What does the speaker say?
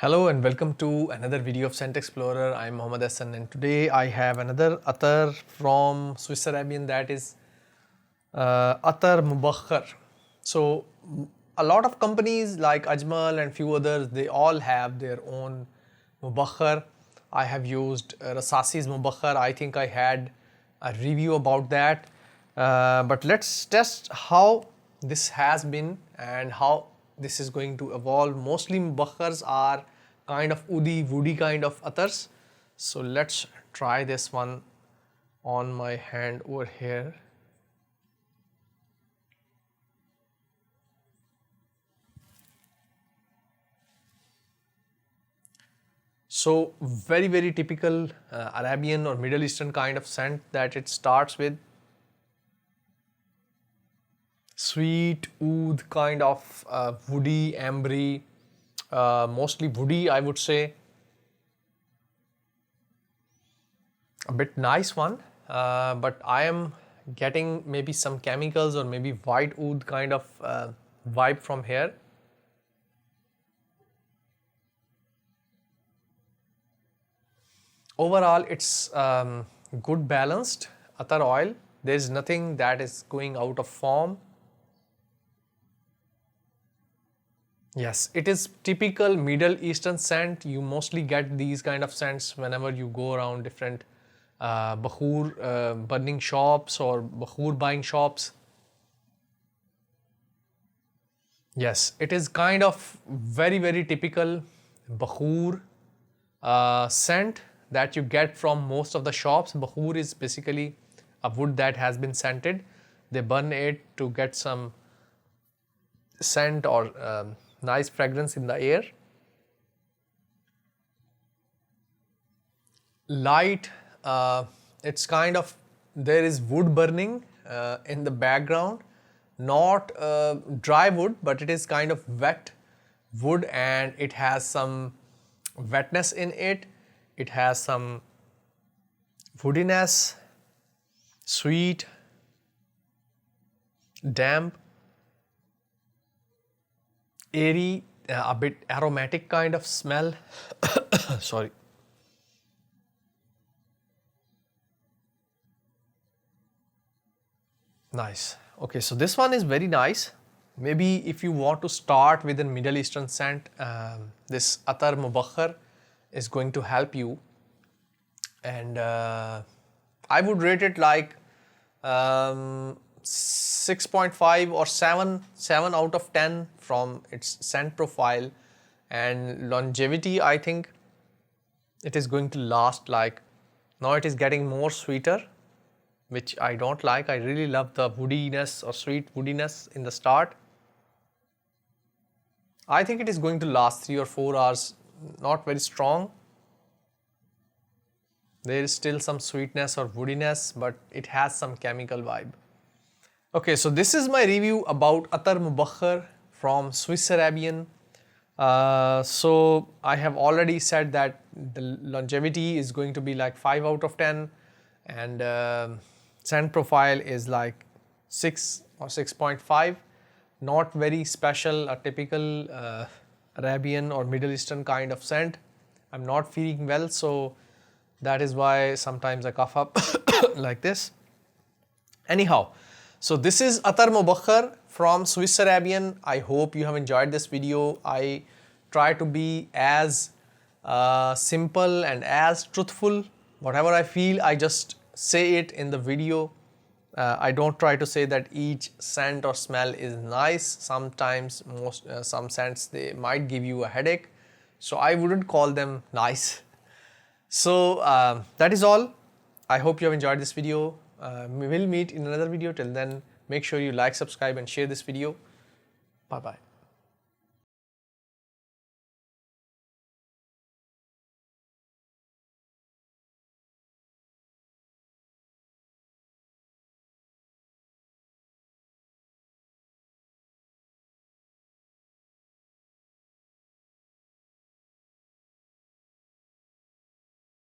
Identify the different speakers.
Speaker 1: Hello and welcome to another video of Scent Explorer. I'm Mohammed Hassan and today I have another attar from Swiss Arabian, that is Attar Mubakhar. So a lot of companies like Ajmal and few others, they all have their own Mubakhar. I have used Rasasi's Mubakhar. I think I had a review about that. But let's test how this has been and how this is going to evolve. Mostly Mubakhars are kind of woody kind of attars. So let's try this one on my hand over here. So very typical Arabian or Middle Eastern kind of scent, that it starts with sweet oud kind of woody, ambery, mostly woody I would say. A bit nice one, but I am getting maybe some chemicals or maybe white oud kind of vibe from here. Overall it's good balanced attar oil. There is nothing that is going out of form. Yes, it is typical Middle Eastern scent. You mostly get these kind of scents whenever you go around different bakhur burning shops or bakhur buying shops. Yes, it is kind of very typical bakhur scent that you get from most of the shops. Bakhur is basically a wood that has been scented. They burn it to get some scent or nice fragrance in the air. Light, it's kind of, there is wood burning in the background, not dry wood, but it is kind of wet wood and it has some wetness in it. It has some woodiness, sweet, damp, airy, a bit aromatic kind of smell. Sorry. Nice. Okay, so this one is very nice. Maybe if you want to start with a Middle Eastern scent, this Attar Mubakhar is going to help you. And I would rate it like 6.5 or 7 out of 10 from its scent profile. And longevity, I think it is going to last, like, now it is getting more sweeter, which I don't like. I really love the woodiness or sweet woodiness in the start. I think it is going to last 3 or 4 hours, not very strong. There is still some sweetness or woodiness, but it has some chemical vibe. Okay, so this is my review about Attar Mubakhar from Swiss Arabian. So I have already said that the longevity is going to be like 5 out of 10 and scent profile is like 6 or 6.5. Not very special, a typical Arabian or Middle Eastern kind of scent. I'm not feeling well, so that is why sometimes I cough up like this. Anyhow, so this is Attar Mubakhar from Swiss Arabian. I hope you have enjoyed this video. I try to be as simple and as truthful. Whatever I feel, I just say it in the video. I don't try to say that each scent or smell is nice. Sometimes some scents, they might give you a headache, so I wouldn't call them nice. So that is all. I hope you have enjoyed this video. We will meet in another video. Till then, make sure you like, subscribe and share this video. Bye bye.